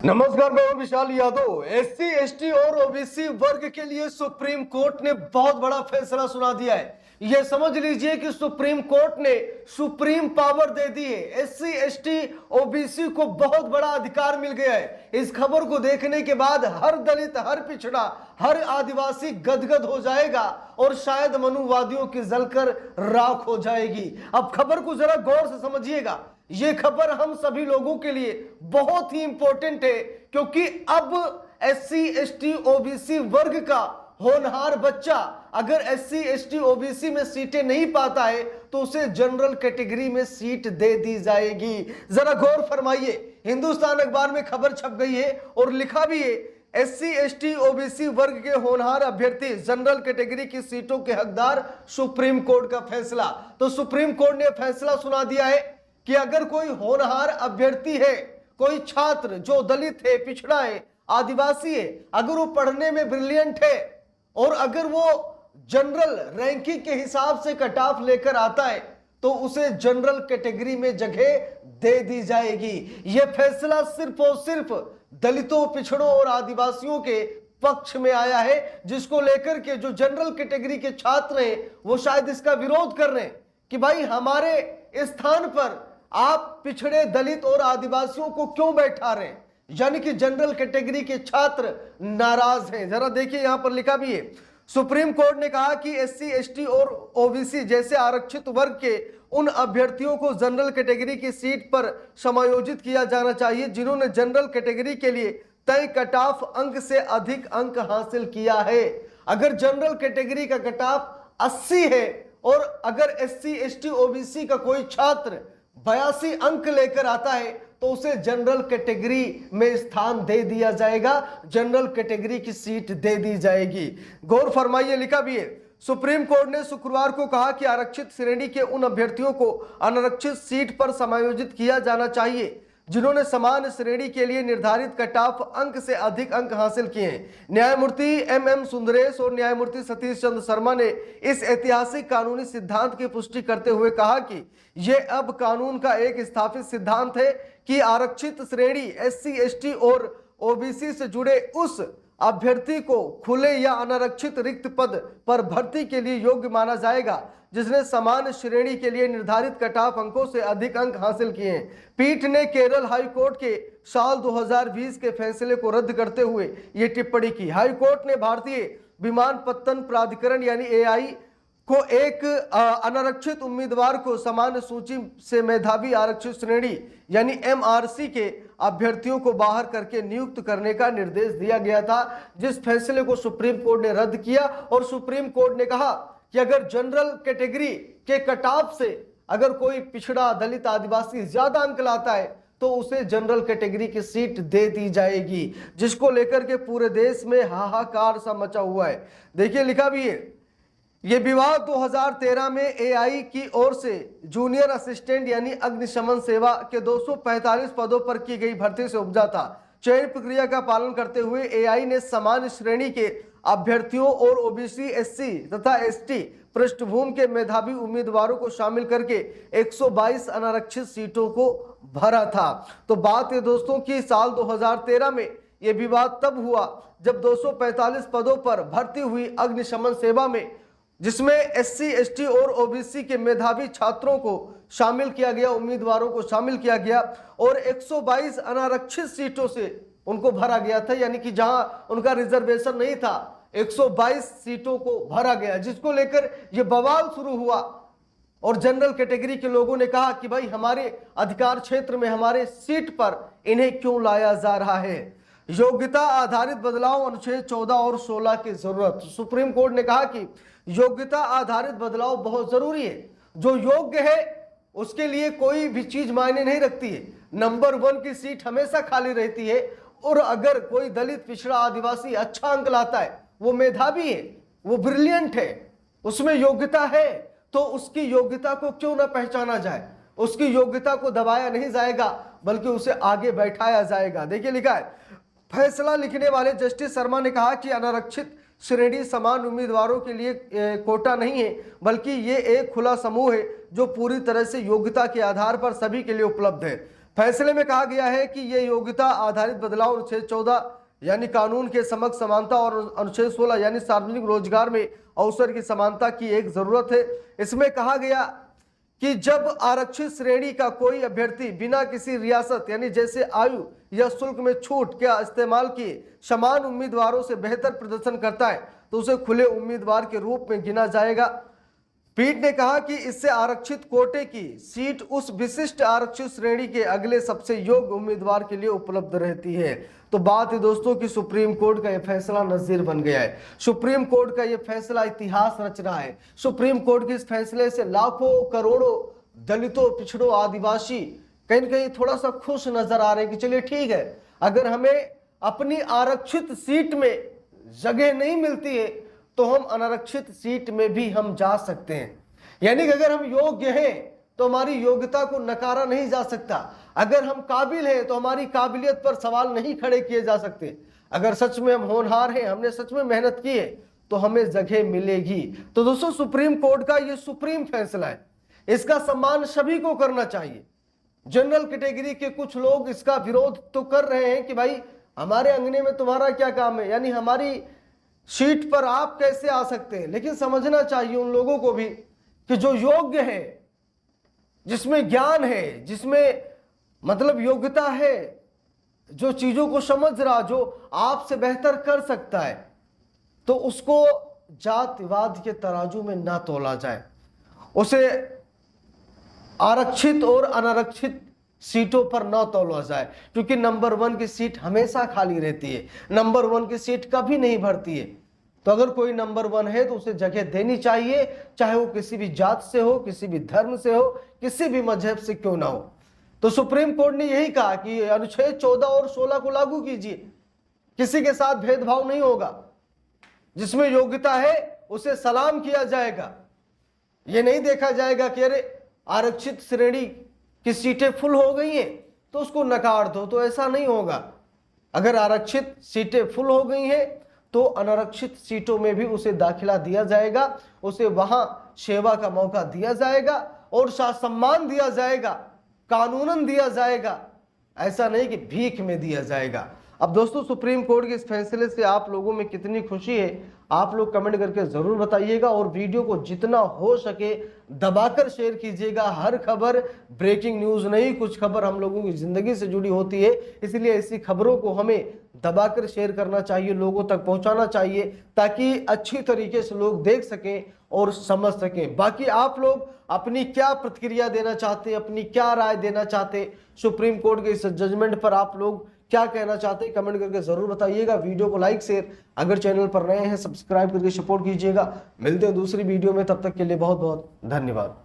नमस्कार, मैं हूं विशाल यादव। एससी एसटी और ओबीसी वर्ग के लिए सुप्रीम कोर्ट ने बहुत बड़ा फैसला सुना दिया है। यह समझ लीजिए कि सुप्रीम कोर्ट ने सुप्रीम पावर दे दी है। एससी एसटी ओबीसी को बहुत बड़ा अधिकार मिल गया है। इस खबर को देखने के बाद हर दलित, हर पिछड़ा, हर आदिवासी गदगद हो जाएगा और शायद मनुवादियों की जलकर राख हो जाएगी। अब खबर को जरा गौर से समझिएगा। ये खबर हम सभी लोगों के लिए बहुत ही इंपॉर्टेंट है, क्योंकि अब एससी एसटी ओबीसी वर्ग का होनहार बच्चा अगर एससी एसटी ओबीसी में सीटें नहीं पाता है तो उसे जनरल कैटेगरी में सीट दे दी जाएगी। जरा गौर फरमाइए, हिंदुस्तान अखबार में खबर छप गई है और लिखा भी है, एससी एसटी ओबीसी वर्ग के होनहार अभ्यर्थी जनरल कैटेगरी की सीटों के हकदार, सुप्रीम कोर्ट का फैसला। तो सुप्रीम कोर्ट ने फैसला सुना दिया है कि अगर कोई होनहार अभ्यर्थी है, कोई छात्र जो दलित है, पिछड़ा है, आदिवासी है, अगर वो पढ़ने में ब्रिलियंट है और अगर वो जनरल रैंकिंग के हिसाब से कट ऑफ लेकर आता है तो उसे जनरल कैटेगरी में जगह दे दी जाएगी। यह फैसला सिर्फ और सिर्फ दलितों, पिछड़ों और आदिवासियों के पक्ष में आया है, जिसको लेकर के जो जनरल कैटेगरी के छात्र हैं वो शायद इसका विरोध कर रहे हैं कि भाई हमारे स्थान पर आप पिछड़े, दलित और आदिवासियों को क्यों बैठा रहे हैं। यानी कि जनरल कैटेगरी के छात्र नाराज हैं। जरा देखिए, यहां पर लिखा भी है, सुप्रीम कोर्ट ने कहा कि एससी एसटी और ओबीसी जैसे आरक्षित वर्ग के उन अभ्यर्थियों को जनरल कैटेगरी की सीट पर समायोजित किया जाना चाहिए जिन्होंने जनरल कैटेगरी के लिए तय कट ऑफ अंक से अधिक अंक हासिल किया है। अगर जनरल कैटेगरी का कट ऑफ 80 है और अगर एससी एसटी ओबीसी का कोई छात्र 82 अंक लेकर आता है तो उसे जनरल कैटेगरी में स्थान दे दिया जाएगा, जनरल कैटेगरी की सीट दे दी जाएगी। गौर फरमाइए, लिखा भी है, सुप्रीम कोर्ट ने शुक्रवार को कहा कि आरक्षित श्रेणी के उन अभ्यर्थियों को अनारक्षित सीट पर समायोजित किया जाना चाहिए जिन्होंने समान श्रेणी के लिए निर्धारित कट ऑफ अंक से अधिक अंक हासिल किए हैं। न्यायमूर्ति एम सुंदरेश और न्यायमूर्ति सतीश चंद्र शर्मा ने इस ऐतिहासिक कानूनी सिद्धांत की पुष्टि करते हुए कहा कि यह अब कानून का एक स्थापित सिद्धांत है कि आरक्षित श्रेणी एससी एसटी और ओबीसी से जुड़े उस अभ्यर्थी को खुले या अनारक्षित रिक्त पद पर भर्ती के लिए योग्य माना जाएगा जिसने समान श्रेणी के लिए निर्धारित कट ऑफ अंकों से अधिक अंक हासिल किए हैं। पीठ ने केरल हाई कोर्ट के साल 2020 के फैसले को रद्द करते हुए ये टिप्पणी की। हाई कोर्ट ने भारतीय विमानपत्तन प्राधिकरण यानी एआई को एक अनारक्षित उम्मीदवार को समान सूची से मेधावी आरक्षित श्रेणी यानी एमआरसी के अभ्यर्थियों को बाहर करके नियुक्त करने का निर्देश दिया गया था, जिस फैसले को सुप्रीम कोर्ट ने रद्द किया। और सुप्रीम कोर्ट ने कहा कि अगर जनरल कैटेगरी के कट ऑफ से अगर कोई पिछड़ा, दलित, आदिवासी ज्यादा अंक लाता है तो उसे जनरल कैटेगरी की सीट दे दी जाएगी, जिसको लेकर के पूरे देश में हाहाकार सा मचा हुआ है। देखिए, लिखा भी है, ये विवाद 2013 में एआई की ओर से जूनियर असिस्टेंट यानी अग्निशमन सेवा के 245 पदों पर की गई भर्ती से उपजा था। चयन प्रक्रिया का पालन करते हुए एआई ने समान श्रेणी के अभ्यर्थियों और ओबीसी, एससी तथा एसटी पृष्ठभूमि के मेधावी उम्मीदवारों को शामिल करके 122 अनारक्षित सीटों को भरा था। तो बात है दोस्तों कि साल 2013 में यह विवाद तब हुआ जब 245 पदों पर भर्ती हुई अग्निशमन सेवा में, जिसमें एससी एसटी और ओबीसी के मेधावी छात्रों को शामिल किया गया, उम्मीदवारों को शामिल किया गया और 122 अनारक्षित सीटों से उनको भरा गया था। यानी कि जहां उनका रिजर्वेशन नहीं था, 122 सीटों को भरा गया, जिसको लेकर यह बवाल शुरू हुआ और जनरल कैटेगरी के लोगों ने कहा कि भाई हमारे अधिकार क्षेत्र में, हमारे सीट पर इन्हें क्यों लाया जा रहा है। योग्यता आधारित बदलाव, अनुच्छेद 14 और 16 की जरूरत। सुप्रीम कोर्ट ने कहा कि योग्यता आधारित बदलाव बहुत जरूरी है। जो योग्य है उसके लिए कोई भी चीज मायने नहीं रखती है। नंबर 1 की सीट हमेशा खाली रहती है और अगर कोई दलित, पिछड़ा, आदिवासी अच्छा अंक लाता है, वो मेधावी है, वो ब्रिलियंट है, उसमें योग्यता है, तो उसकी योग्यता को क्यों ना पहचाना जाए, उसकी योग्यता को दबाया नहीं जाएगा बल्कि उसे आगे बैठाया जाएगा। देखिए, लिखा है, फैसला लिखने वाले जस्टिस शर्मा ने कहा कि अनारक्षित श्रेणी समान उम्मीदवारों के लिए कोटा नहीं है, बल्कि ये एक खुला समूह है जो पूरी तरह से योग्यता के आधार पर सभी के लिए उपलब्ध है। फैसले में कहा गया है कि ये योग्यता आधारित बदलाव अनुच्छेद 14 यानी कानून के समक्ष समानता और अनुच्छेद 16 यानी सार्वजनिक रोजगार में अवसर की समानता की एक जरूरत है। इसमें कहा गया कि जब आरक्षित श्रेणी का कोई अभ्यर्थी बिना किसी रियासत यानी जैसे आयु या शुल्क में छूट का इस्तेमाल किए समान उम्मीदवारों से बेहतर प्रदर्शन करता है तो उसे खुले उम्मीदवार के रूप में गिना जाएगा। पीठ ने कहा कि इससे आरक्षित कोटे की सीट उस विशिष्ट आरक्षित श्रेणी के अगले सबसे योग्य उम्मीदवार के लिए उपलब्ध रहती है। तो बात है दोस्तों कि सुप्रीम कोर्ट का यह फैसला नजीर बन गया है। सुप्रीम कोर्ट का यह फैसला इतिहास रच रहा है। सुप्रीम कोर्ट के इस फैसले से लाखों करोड़ों दलितों, पिछड़ों, आदिवासी कहीं न कहीं थोड़ा सा खुश नजर आ रहे हैं कि चलिए ठीक है, अगर हमें अपनी आरक्षित सीट में जगह नहीं मिलती है तो हम अनारक्षित सीट में भी हम जा सकते हैं। यानी कि अगर हम योग्य हैं तो हमारी योग्यता को नकारा नहीं जा सकता। अगर हम काबिल हैं तो हमारी काबिलियत पर सवाल नहीं खड़े किए जा सकते। अगर सच में हम होनहार हैं, हमने सच में मेहनत की है तो हमें जगह मिलेगी। तो दोस्तों सुप्रीम कोर्ट का ये सुप्रीम फैसला है, इसका सम्मान सभी को करना चाहिए। जनरल कैटेगरी के कुछ लोग इसका विरोध तो कर रहे हैं कि भाई हमारे अंगने में तुम्हारा क्या काम है, यानी हमारी सीट पर आप कैसे आ सकते हैं। लेकिन समझना चाहिए उन लोगों को भी कि जो योग्य है, जिसमें ज्ञान है, जिसमें मतलब योग्यता है, जो चीजों को समझ रहा, जो आपसे बेहतर कर सकता है, तो उसको जातिवाद के तराजू में ना तोला जाए। उसे आरक्षित और अनारक्षित सीटों पर न तोला जाए, क्योंकि नंबर 1 की सीट हमेशा खाली रहती है। नंबर 1 की सीट कभी नहीं भरती है। तो अगर कोई नंबर 1 है तो उसे जगह देनी चाहिए, चाहे वो किसी भी जात से हो, किसी भी धर्म से हो, किसी भी मजहब से क्यों ना हो। तो सुप्रीम कोर्ट ने यही कहा कि अनुच्छेद 14 और 16 को लागू कीजिए, किसी के साथ भेदभाव नहीं होगा, जिसमें योग्यता है उसे सलाम किया जाएगा। यह नहीं देखा जाएगा कि अरे आरक्षित श्रेणी कि सीटें फुल हो गई हैं तो उसको नकार दो, तो ऐसा नहीं होगा। अगर आरक्षित सीटें फुल हो गई हैं तो अनारक्षित सीटों में भी उसे दाखिला दिया जाएगा, उसे वहां सेवा का मौका दिया जाएगा और सम्मान दिया जाएगा, कानूनन दिया जाएगा। ऐसा नहीं कि भीख में दिया जाएगा। अब दोस्तों सुप्रीम कोर्ट के इस फैसले से आप लोगों में कितनी खुशी है आप लोग कमेंट करके जरूर बताइएगा, और वीडियो को जितना हो सके दबाकर शेयर कीजिएगा। हर खबर ब्रेकिंग न्यूज नहीं, कुछ खबर हम लोगों की जिंदगी से जुड़ी होती है, इसलिए ऐसी खबरों को हमें दबाकर शेयर करना चाहिए, लोगों तक पहुंचाना चाहिए, ताकि अच्छी तरीके से लोग देख सकें और समझ सकें। बाकी आप लोग अपनी क्या प्रतिक्रिया देना चाहते हैं, अपनी क्या राय देना चाहते हैं, सुप्रीम कोर्ट के इस जजमेंट पर आप लोग क्या कहना चाहते हैं, कमेंट करके जरूर बताइएगा। वीडियो को लाइक शेयर, अगर चैनल पर नए हैं सब्सक्राइब करके सपोर्ट कीजिएगा। मिलते हैं दूसरी वीडियो में, तब तक के लिए बहुत बहुत धन्यवाद।